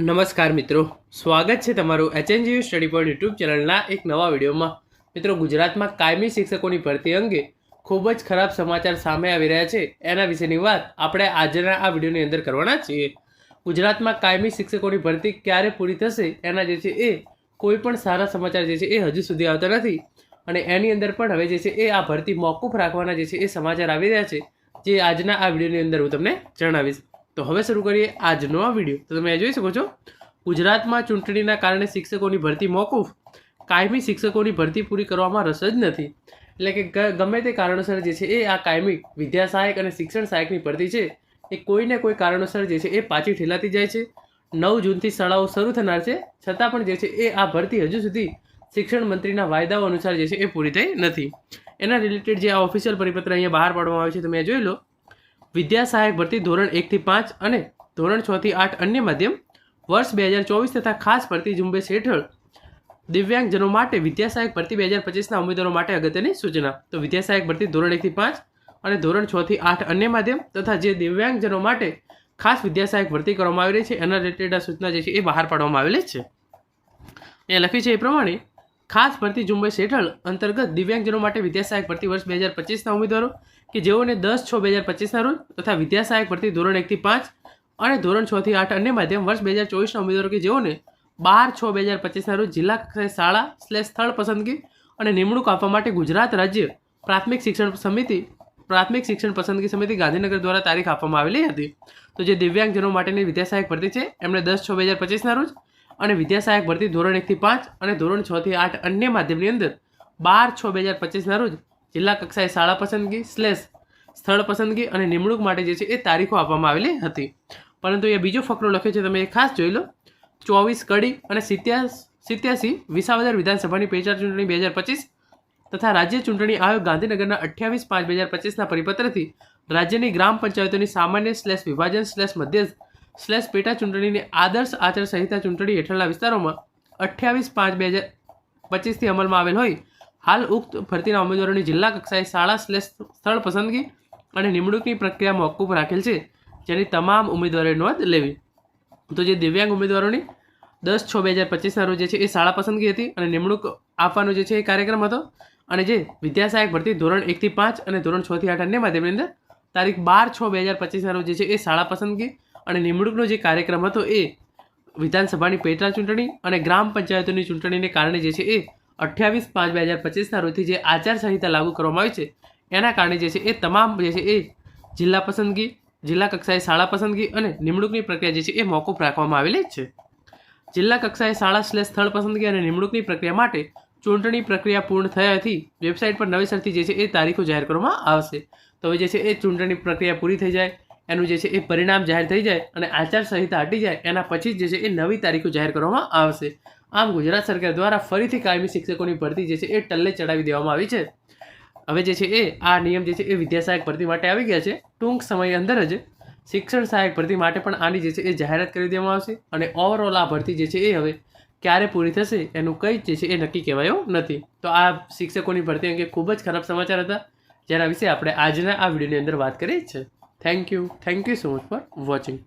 નમસ્કાર મિત્રો, સ્વાગત છે તમારું HNGU સ્ટડી પોઈન્ટ યુટ્યુબ ચેનલના એક નવા વિડીયોમાં। મિત્રો, ગુજરાતમાં કાયમી શિક્ષકોની ભરતી અંગે ખૂબ જ ખરાબ સમાચાર સામે આવી રહ્યા છે, એના વિશેની વાત આપણે આજના આ વિડીયોની અંદર કરવાના છીએ। ગુજરાતમાં કાયમી શિક્ષકોની ભરતી ક્યારે પૂરી થશે એના જે છે એ કોઈ પણ સારા સમાચાર જે છે એ હજુ સુધી આવતા નથી અને એની અંદર પણ હવે જે છે એ આ ભરતી મોકૂફ રાખવાના જે છે એ સમાચાર આવી રહ્યા છે, જે આજના આ વિડીયોની અંદર હું તમને જણાવીશ। તો હવે શરૂ કરીએ આજનો આ વિડીયો। તો તમે જોઈ શકો છો, ગુજરાતમાં ચૂંટણીના કારણે શિક્ષકોની ભરતી મોકૂફ, કાયમી શિક્ષકોની ભરતી પૂરી કરવામાં રસ જ નથી। એટલે કે ગમે તે કારણોસર જે છે એ આ કાયમી વિદ્યા સહાયક અને શિક્ષણ સહાયકની ભરતી છે એ કોઈને કોઈ કારણોસર જે છે એ પાછી ઠેલાતી જાય છે। 9 જૂનથી શાળાઓ શરૂ થનાર છે, છતાં પણ જે છે એ આ ભરતી હજુ સુધી શિક્ષણ મંત્રીના વાયદાઓ અનુસાર જે છે એ પૂરી થઈ નથી। એના રિલેટેડ જે આ ઓફિશિયલ પરિપત્ર અહીંયા બહાર પાડવામાં આવે છે તમે જોઈ લો। વિદ્યા સહાયક ભરતી ધોરણ 1 થી 5 અને ધોરણ 6 થી 8 અન્ય માધ્યમ વર્ષ 2024 તથા ખાસ ભરતી ઝુંબેશ હેઠળ દિવ્યાંગજનો માટે વિદ્યા સહાયક ભરતી 2025ના ઉમેદવારો માટે અગત્યની સૂચના। તો વિદ્યા સહાયક ભરતી ધોરણ 1 થી 5 અને ધોરણ 6 થી 8 અન્ય માધ્યમ તથા જે દિવ્યાંગજનો માટે ખાસ વિદ્યા સહાયક ભરતી કરવામાં આવી રહી છે એના રિલેટેડ આ સૂચના જે છે એ બહાર પાડવામાં આવેલી છે। અહીંયા લખ્યું છે એ પ્રમાણે ખાસ ભરતી ઝુંબેશ હેઠળ અંતર્ગત દિવ્યાંગજનો માટે વિદ્યા સહાયક ભરતી વર્ષ 2025ના ઉમેદવારો કે જેઓને 10/6/2025ના રોજ તથા વિદ્યા સહાયક ભરતી ધોરણ 1 થી 5 અને ધોરણ 6 થી 8 અન્ય માધ્યમ વર્ષ 2024ના ઉમેદવારો કે જેઓને 12/6/2025ના રોજ જિલ્લા કક્ષાએ શાળા/ સ્થળ પસંદગી અને નિમણૂક આપવા માટે ગુજરાત રાજ્ય પ્રાથમિક શિક્ષણ પસંદગી સમિતિ ગાંધીનગર દ્વારા તારીખ આપવામાં આવેલી હતી। તો જે દિવ્યાંગજનો માટેની વિદ્યા સહાયક ભરતી છે એમણે 10/6/2025ના રોજ અને વિદ્યા સહાયક ભરતી ધોરણ 1 થી 5 અને ધોરણ 6 થી 8 અન્ય માધ્યમની અંદર 12/6/2025ના રોજ જિલ્લા કક્ષાએ શાળા પસંદગી / સ્થળ પસંદગી અને નિમણૂક માટે જે છે એ તારીખો આપવામાં આવેલી હતી। પરંતુ એ બીજો ફકરો લખ્યો છે તમે એ ખાસ જોઈ લો। 24 કડી અને 87 વિસાવદર વિધાનસભાની પેટા ચૂંટણી 2025 તથા રાજ્ય ચૂંટણી આયોગ ગાંધીનગરના 28/5/2025ના પરિપત્રથી રાજ્યની ગ્રામ પંચાયતોની સામાન્ય / વિભાજન / મધ્યસ્થ / પેટા ચૂંટણીની આદર્શ આચાર સંહિતા ચૂંટણી હેઠળના વિસ્તારોમાં 28/5/2025થી અમલમાં આવેલ હોય હાલ ઉક્ત ભરતીના ઉમેદવારોની જિલ્લા કક્ષાએ શાળા / સ્થળ પસંદગી અને નિમણૂકની પ્રક્રિયા મોકૂફ રાખેલ છે, જેની તમામ ઉમેદવારોએ નોંધ લેવી। તો જે દિવ્યાંગ ઉમેદવારોની 10/6/2025ના રોજ જે છે એ શાળા પસંદગી હતી અને નિમણૂક આપવાનો જે છે એ કાર્યક્રમ હતો અને જે વિદ્યા સહાયક ભરતી ધોરણ 1 થી 5 અને ધોરણ 6 થી 8 અન્ય માધ્યમની અંદર તારીખ 12/6/2025ના રોજ જે છે એ શાળા પસંદગી અને નિમણૂકનો જે કાર્યક્રમ હતો એ વિધાનસભાની પેટા ચૂંટણી અને ગ્રામ પંચાયતોની ચૂંટણીને કારણે જે છે એ 28/5/2025ના રોજથી જે આચાર સંહિતા લાગુ કરવામાં આવી છે એના કારણે જે છે એ તમામ જે છે એ જિલ્લા પસંદગી, જિલ્લા કક્ષાએ શાળા પસંદગી અને નિમણૂકની પ્રક્રિયા જે છે એ મોકૂફ રાખવામાં આવેલી છે। જિલ્લા કક્ષાએ શાળા / સ્થળ પસંદગી અને નિમણૂકની પ્રક્રિયા માટે ચૂંટણી પ્રક્રિયા પૂર્ણ થયાથી વેબસાઇટ પર નવેસરથી જે છે એ તારીખો જાહેર કરવામાં આવશે। તો હવે જે છે એ ચૂંટણી પ્રક્રિયા પૂરી થઈ જાય, એનું જે છે એ પરિણામ જાહેર થઈ જાય અને આચાર સંહિતા હટી જાય એના પછી જ જે છે એ નવી તારીખો જાહેર કરવામાં આવશે। આમ ગુજરાત સરકાર દ્વારા ફરીથી કાયમી શિક્ષકોની ભરતી જે છે એ ટલ્લે ચડાવી દેવામાં આવી છે। હવે જે છે એ આ નિયમ જે છે એ વિદ્યા સહાયક ભરતી માટે આવી ગયા છે। ટૂંક સમય અંદર જ શિક્ષણ સહાયક ભરતી માટે પણ આની જે છે એ જાહેરાત કરી દેવામાં આવશે અને ઓવરઓલ આ ભરતી જે છે એ હવે ક્યારે પૂરી થશે એનું કંઈ જે છે એ નક્કી કહેવાયું નથી। તો આ શિક્ષકોની ભરતી અંગે ખૂબ જ ખરાબ સમાચાર હતા, જેના વિશે આપણે આજના આ વિડીયોની અંદર વાત કરી છે। Thank you so much for watching.